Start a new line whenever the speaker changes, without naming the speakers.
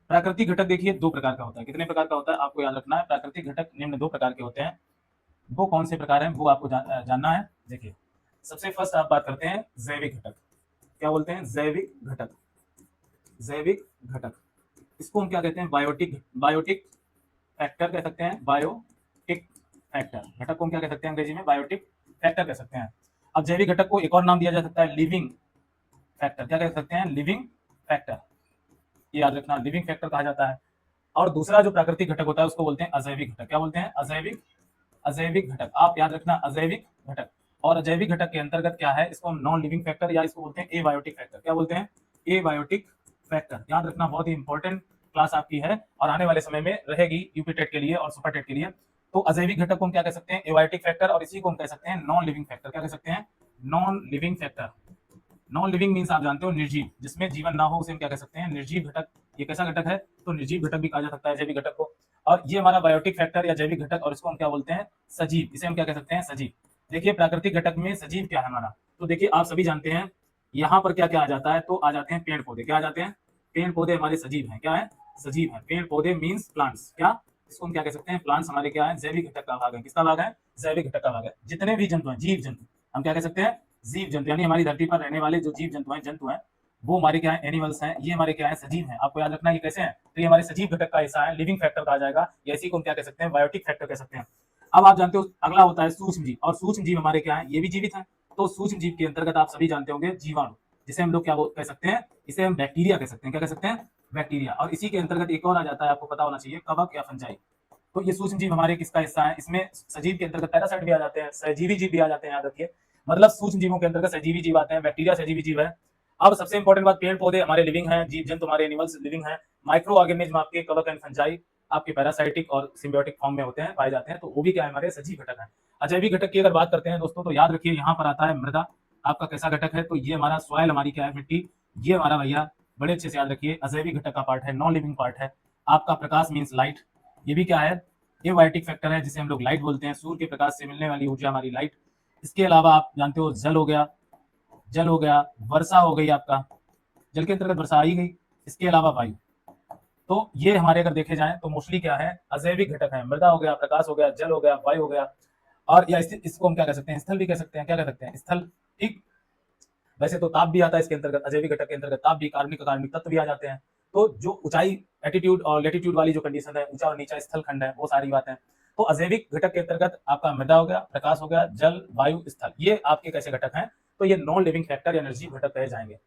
प्राकृतिक घटक देखिए दो प्रकार का होता है। कितने प्रकार का होता है आपको याद रखना है। प्राकृतिक घटक निम्न दो प्रकार के होते हैं। वो कौन से प्रकार हैं वो आपको जानना है। देखिए सबसे फर्स्ट आप बात करते हैं जैविक घटक। क्या बोलते हैं? जैविक घटक। जैविक घटक इसको हम क्या कहते हैं? बायोटिक बायोटिक फैक्टर कह सकते हैं। बायोटिक फैक्टर घटक को हम क्या कह सकते हैं अंग्रेजी में? बायोटिक फैक्टर कह सकते हैं। अब जैविक घटक को एक और नाम दिया जा सकता है लिविंग फैक्टर। क्या कह सकते हैं? Living factor. ये याद रखना, लिविंग फैक्टर कहा जाता है। और दूसरा जो प्राकृतिक घटक होता है उसको बोलते हैं अजैविक घटक। क्या बोलते हैं? अजैविक अजैविक घटक। आप याद रखना अजैविक घटक। और अजैविक घटक के अंतर्गत क्या है? इसको हम नॉन लिविंग फैक्टर या इसको बोलते हैं एबायोटिक फैक्टर। क्या बोलते हैं? Abiotic factor. याद रखना, बहुत ही इंपॉर्टेंट क्लास आपकी है और आने वाले समय में रहेगी यूपी टेट के लिए और सुपर टेट के लिए। तो अजैविक घटक को हम क्या कह सकते हैं? Abiotic factor. और इसी को हम कह सकते हैं नॉन लिविंग फैक्टर। क्या कह सकते हैं? Non living factor. Non living means आप जानते हो निर्जीव, जिसमें जीवन ना हो उसे हम क्या कह सकते हैं? निर्जीव घटक। ये कैसा घटक है? तो निर्जीव घटक भी कहा जा सकता है जैविक घटक को। और ये हमारा बायोटिक फैक्टर या जैविक घटक, और इसको हम क्या बोलते हैं? सजीव। इसे हम क्या कह सकते हैं? सजीव। देखिए प्राकृतिक घटक में सजीव क्या है हमारा, तो देखिए आप सभी जानते हैं यहाँ पर क्या क्या आ जाता है, तो आ जाते हैं पेड़ पौधे। क्या आ जाते हैं? पेड़ पौधे हमारे सजीव हैं। क्या है? सजीव है। पेड़ पौधे मीन्स प्लांट्स। क्या इसको हम क्या कह सकते हैं? प्लांट्स हमारे क्या है? जैविक घटक का भाग है। किसका भाग है? जैविक घटक का भाग है। जितने भी जंतु हैं, जीव जंतु, हम क्या कह सकते हैं? जीव जंतु, यानी हमारी धरती पर रहने वाले जो जीव जंतु हैं वो हमारे क्या है? एनिमल्स हैं। ये हमारे क्या है? सजीव हैं। आपको याद रखना ये कैसे हैं? तो ये हमारे सजीव घटक का हिस्सा है, लिविंग फैक्टर कहा जाएगा, या इसी को हम क्या कह सकते हैं? बायोटिक फैक्टर कह सकते हैं। अब आप जानते हो अगला होता है सूक्ष्म जीव, और सूक्ष्म जीव हमारे क्या है? ये भी जीवित हैं। तो सूक्ष्म जीव के अंतर्गत आप सभी जानते होंगे जीवाणु, जिसे हम लोग क्या कह सकते हैं? इसे हम बैक्टीरिया कह सकते हैं। क्या कह सकते हैं? बैक्टीरिया। और इसी के अंतर्गत एक और आ जाता है, आपको पता होना चाहिए, कवक या फंजाई। तो ये सूक्ष्म जीव हमारे किसका हिस्सा है? इसमें सजीव के अंतर्गत पैरासाइट भी आ जाते हैं, सहजीवी जीव भी आ जाते हैं। याद रखिए, मतलब सूक्ष्म जीवों के अंतर्गत सहजीवी जीव आते हैं, बैक्टीरिया सहजीवी जीव है। अब सबसे इंपॉर्टेंट बात, पेड़ पौधे हमारे लिविंग हैं, जीव जंतु हमारे एनिमल्स लिविंग हैं। माइक्रो ऑर्गेनिज्म आपके कवक एंड फंजाई आपके पैरासाइटिक और सिम्बियोटिक फॉर्म में होते हैं, पाए जाते हैं, तो वो भी क्या है? हमारे सजीव घटक हैं। अजैविक घटक की अगर बात करते हैं दोस्तों, तो याद रखिए यहाँ पर आता है मृदा। आपका कैसा घटक है? तो ये हमारा सॉइल, हमारी क्या है? मिट्टी। ये हमारा भैया बड़े अच्छे से याद रखिए अजैविक घटक का पार्ट है, नॉन लिविंग पार्ट है। आपका प्रकाश मीन्स लाइट, ये भी क्या है? एबायोटिक फैक्टर है, जिसे हम लोग लाइट बोलते हैं। सूर्य के प्रकाश से मिलने वाली ऊर्जा हमारी लाइट। इसके अलावा आप जानते हो जल हो गया, जल हो गया, वर्षा हो गई, आपका जल के अंतर्गत वर्षा आई गई। इसके अलावा वायु। तो ये हमारे अगर देखे जाएं तो मोस्टली क्या है? अजैविक घटक है। मृदा हो गया, प्रकाश हो गया, जल हो गया, वायु हो गया। और या इसको हम क्या कह सकते हैं? स्थल भी कह सकते हैं। क्या कह सकते हैं? स्थल। ठीक। वैसे तो ताप भी आता है इसके अंतर्गत, अजैविक घटक के अंतर्गत ताप भी, कार्बनिक तत्व भी आ जाते हैं। तो जो ऊंचाई, एटीट्यूड और लेटीट्यूड वाली जो कंडीशन है, ऊंचा और नीचा स्थल खंड है, वो सारी बातें। तो अजैविक घटक के अंतर्गत आपका मृदा हो गया, प्रकाश हो गया, जल, वायु, स्थल, ये आपके कैसे घटक हैं? तो ये नॉन लिविंग फैक्टर या एनर्जी घटक कहे जाएंगे।